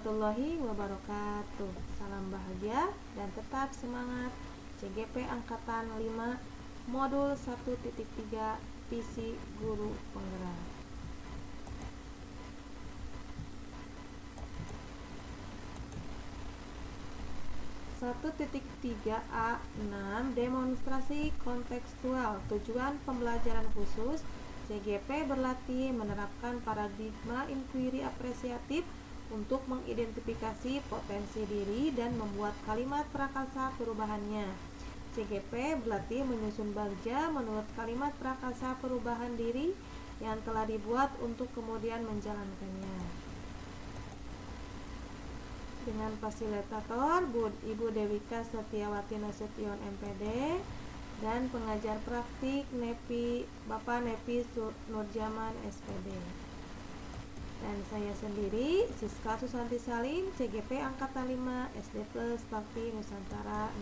warahmatullahi wabarakatuh. Salam bahagia dan tetap semangat. CGP Angkatan 5 Modul 1.3 Visi Guru Penggerak. (1.3a6) Demonstrasi kontekstual. Tujuan pembelajaran khusus. CGP berlatih menerapkan paradigma inquiry apresiatif untuk mengidentifikasi potensi diri dan membuat kalimat prakarsa perubahannya. CGP berlatih menyusun bagja menurut kalimat prakarsa perubahan diri yang telah dibuat untuk kemudian menjalankannya. Dengan fasilitator Ibu Dewika Setiawati Nasution MPD dan pengajar praktik Bapak Nepi Nurjaman SPD. Dan saya sendiri Siska Susanti Salim, CGP Angkatan 5 SD Plus Bakti Nusantara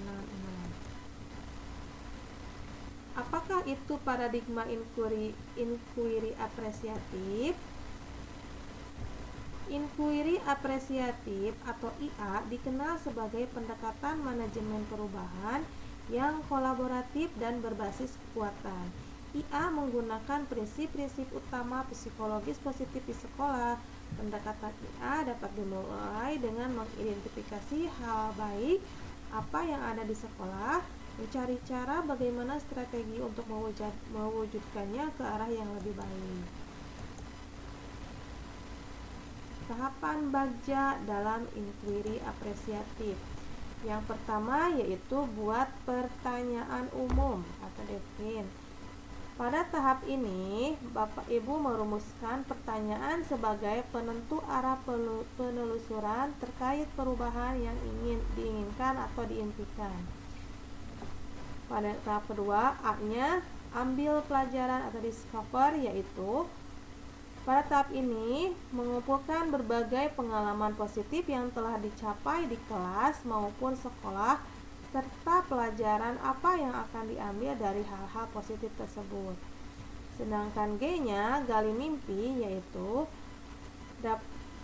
66. Apakah itu paradigma inquiry apresiatif? Inquiry apresiatif atau IA dikenal sebagai pendekatan manajemen perubahan yang kolaboratif dan berbasis kekuatan. IA menggunakan prinsip-prinsip utama psikologis positif di sekolah. Pendekatan IA dapat dimulai dengan mengidentifikasi hal baik apa yang ada di sekolah, mencari cara bagaimana strategi untuk mewujudkannya ke arah yang lebih baik. Tahapan bagja dalam inquiry apresiatif. Yang pertama yaitu buat pertanyaan umum atau defin. Pada tahap ini, Bapak Ibu merumuskan pertanyaan sebagai penentu arah penelusuran terkait perubahan yang diinginkan atau diimpikan. Pada tahap kedua, A-nya ambil pelajaran atau discover, yaitu pada tahap ini mengumpulkan berbagai pengalaman positif yang telah dicapai di kelas maupun sekolah serta pelajaran apa yang akan diambil dari hal-hal positif tersebut. Sedangkan G-nya gali mimpi, yaitu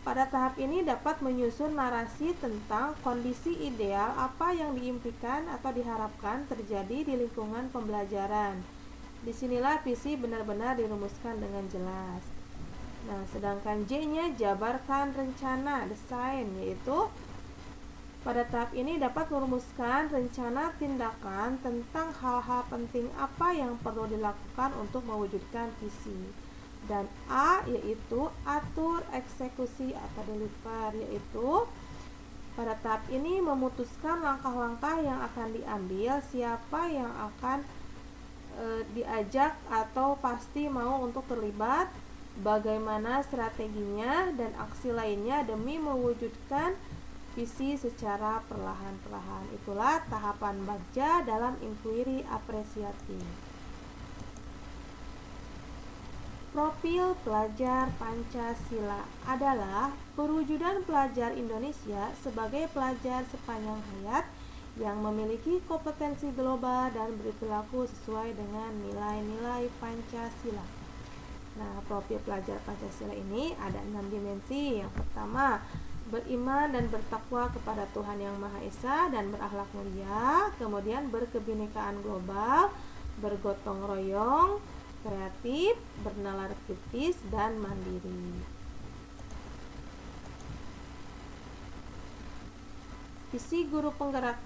pada tahap ini dapat menyusun narasi tentang kondisi ideal apa yang diimpikan atau diharapkan terjadi di lingkungan pembelajaran. Disinilah visi benar-benar dirumuskan dengan jelas. Nah, sedangkan J-nya jabarkan rencana desain, yaitu pada tahap ini dapat merumuskan rencana tindakan tentang hal-hal penting apa yang perlu dilakukan untuk mewujudkan visi. Dan A yaitu atur eksekusi atau deliver, yaitu pada tahap ini memutuskan langkah-langkah yang akan diambil, siapa yang akan diajak atau pasti mau untuk terlibat, bagaimana strateginya dan aksi lainnya demi mewujudkan visi secara perlahan-lahan. Itulah tahapan bagja dalam inquiry apresiatif. Profil pelajar Pancasila adalah perwujudan pelajar Indonesia sebagai pelajar sepanjang hayat yang memiliki kompetensi global dan berperilaku sesuai dengan nilai-nilai Pancasila. Nah, profil pelajar Pancasila ini ada 6 dimensi. Yang pertama, beriman dan bertakwa kepada Tuhan Yang Maha Esa dan berakhlak mulia. Kemudian berkebinekaan global, bergotong royong, kreatif, bernalar kritis, dan mandiri. Visi guru penggerak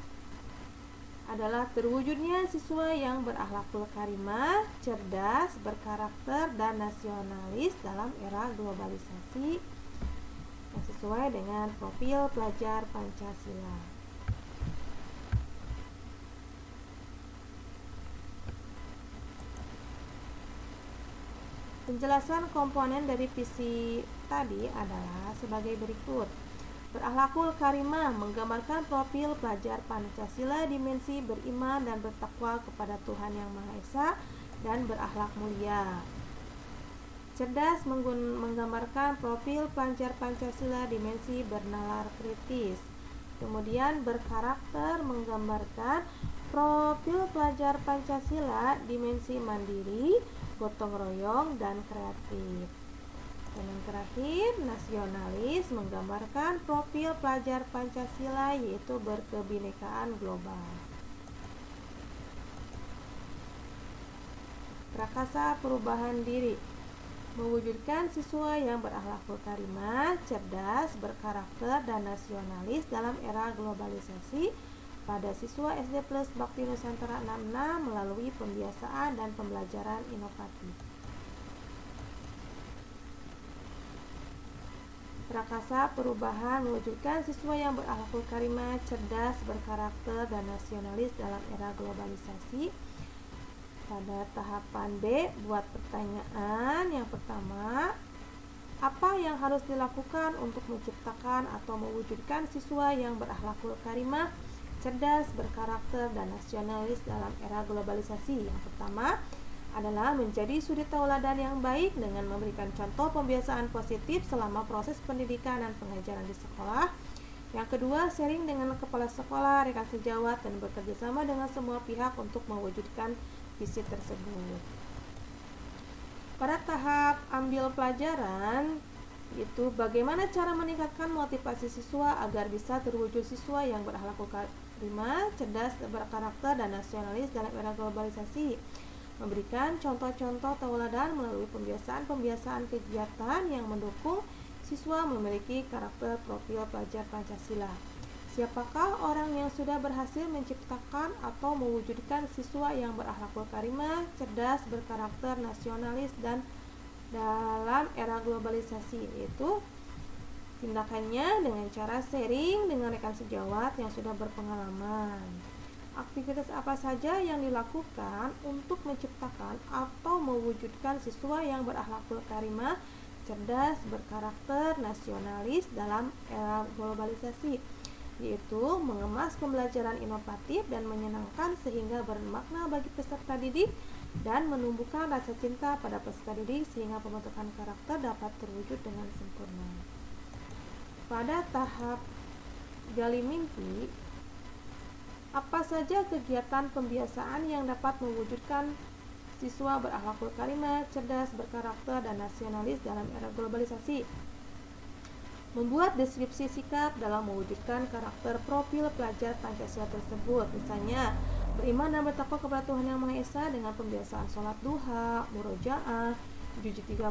adalah terwujudnya siswa yang berakhlakul karimah, cerdas, berkarakter, dan nasionalis dalam era globalisasi yang sesuai dengan profil pelajar Pancasila. Penjelasan komponen dari visi tadi adalah sebagai berikut. Berakhlakul karimah menggambarkan profil pelajar Pancasila, dimensi beriman dan bertakwa kepada Tuhan Yang Maha Esa dan berakhlak mulia. Cerdas menggambarkan profil pelajar Pancasila, dimensi bernalar kritis. Kemudian berkarakter menggambarkan profil pelajar Pancasila, dimensi mandiri, gotong royong, dan kreatif. Dan yang terakhir, nasionalis menggambarkan profil pelajar Pancasila, yaitu berkebinekaan global. Prakasa perubahan diri mewujudkan siswa yang berakhlakul karimah, cerdas, berkarakter, dan nasionalis dalam era globalisasi pada siswa SD Plus Bakti Nusantara 66 melalui pembiasaan dan pembelajaran inovatif. Prakasa perubahan mewujudkan siswa yang berakhlakul karimah, cerdas, berkarakter, dan nasionalis dalam era globalisasi. Pada tahapan B, buat pertanyaan. Yang pertama, apa yang harus dilakukan untuk menciptakan atau mewujudkan siswa yang berakhlakul karimah, cerdas, berkarakter, dan nasionalis dalam era globalisasi? Yang pertama adalah menjadi suri tauladan yang baik dengan memberikan contoh pembiasaan positif selama proses pendidikan dan pengajaran di sekolah. Yang kedua, sharing dengan kepala sekolah, rekan sejawat, dan bekerja sama dengan semua pihak untuk mewujudkan visi tersebut. Pada tahap ambil pelajaran, itu bagaimana cara meningkatkan motivasi siswa agar bisa terwujud siswa yang berakhlakul karimah, cerdas, berkarakter, dan nasionalis dalam era globalisasi. Memberikan contoh-contoh tauladan melalui pembiasaan kegiatan yang mendukung siswa memiliki karakter profil pelajar Pancasila. Siapakah orang yang sudah berhasil menciptakan atau mewujudkan siswa yang berakhlakul karimah, cerdas, berkarakter, nasionalis, dan dalam era globalisasi? Yaitu tindakannya dengan cara sharing dengan rekan sejawat yang sudah berpengalaman. Aktivitas apa saja yang dilakukan untuk menciptakan atau mewujudkan siswa yang berakhlakul karimah, cerdas, berkarakter, nasionalis dalam era globalisasi? Yaitu mengemas pembelajaran inovatif dan menyenangkan sehingga bermakna bagi peserta didik dan menumbuhkan rasa cinta pada peserta didik sehingga pembentukan karakter dapat terwujud dengan sempurna. Pada tahap gali mimpi, apa saja kegiatan pembiasaan yang dapat mewujudkan siswa berakhlakul karimah, cerdas, berkarakter, dan nasionalis dalam era globalisasi? Membuat deskripsi sikap dalam mewujudkan karakter profil pelajar Pancasila tersebut. Misalnya, beriman dan bertakwa kepada Tuhan Yang Maha Esa dengan pembiasaan sholat duha, murojaah, juz 30,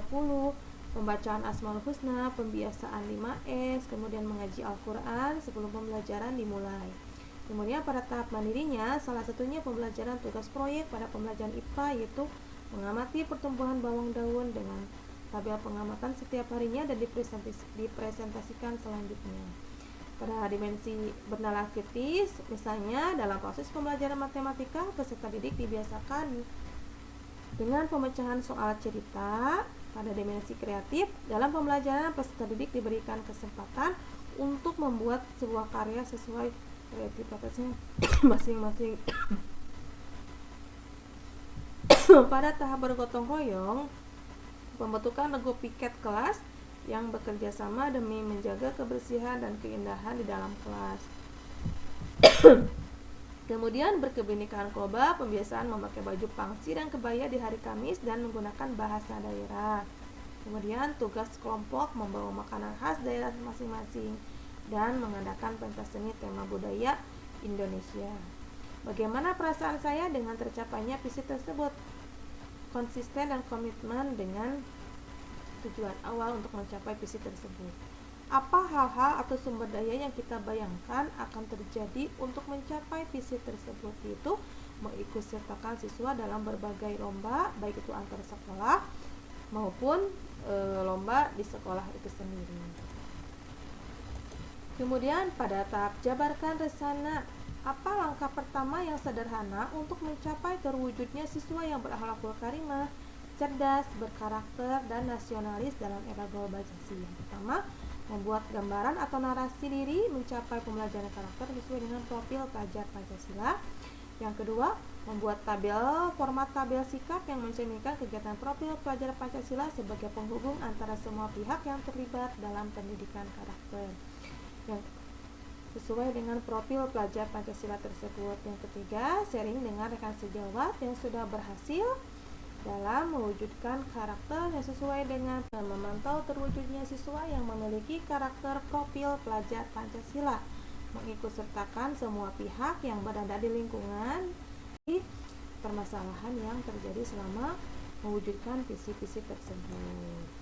pembacaan Asmaul Husna, pembiasaan 5S, kemudian mengaji Al-Quran sebelum pembelajaran dimulai. Kemudian pada tahap mandirinya, salah satunya pembelajaran tugas proyek pada pembelajaran IPA, yaitu mengamati pertumbuhan bawang daun dengan tabel pengamatan setiap harinya dan dipresentasikan selanjutnya. Pada dimensi bernalar kritis, misalnya dalam proses pembelajaran matematika, peserta didik dibiasakan dengan pemecahan soal cerita. Pada dimensi kreatif, dalam pembelajaran peserta didik diberikan kesempatan untuk membuat sebuah karya sesuai kreativitasnya masing-masing. Pada tahap bergotong royong, pembentukan regu piket kelas yang bekerja sama demi menjaga kebersihan dan keindahan di dalam kelas. Kemudian berkebinekaan global, pembiasaan memakai baju pangsi dan kebaya di hari Kamis dan menggunakan bahasa daerah. Kemudian tugas kelompok membawa makanan khas daerah masing-masing dan mengadakan pentas seni tema budaya Indonesia. Bagaimana perasaan saya dengan tercapainya visi tersebut? Konsisten dan komitmen dengan tujuan awal untuk mencapai visi tersebut. Apa hal-hal atau sumber daya yang kita bayangkan akan terjadi untuk mencapai visi tersebut? Yaitu mengikutsertakan siswa dalam berbagai lomba, baik itu antar sekolah maupun lomba di sekolah itu sendiri. Kemudian pada tahap jabarkan rencana, apa langkah pertama yang sederhana untuk mencapai terwujudnya siswa yang berakhlakul karimah, cerdas, berkarakter, dan nasionalis dalam era globalisasi? Yang pertama, membuat gambaran atau narasi diri mencapai pembelajaran karakter sesuai dengan profil pelajar Pancasila. Yang kedua, membuat format tabel sikap yang mencerminkan kegiatan profil pelajar Pancasila sebagai penghubung antara semua pihak yang terlibat dalam pendidikan karakter yang sesuai dengan profil pelajar Pancasila tersebut. Yang ketiga, sharing dengan rekan sejawat yang sudah berhasil dalam mewujudkan karakter yang sesuai dengan memantau terwujudnya siswa yang memiliki karakter profil pelajar Pancasila, mengikutsertakan semua pihak yang berada di lingkungan di permasalahan yang terjadi selama mewujudkan visi-visi tersebut.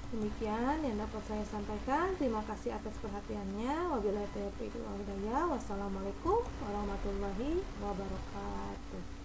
Demikian yang dapat saya sampaikan. Terima kasih atas perhatiannya. Wabillahi taufiq wal hidayah. Wassalamualaikum warahmatullahi wabarakatuh.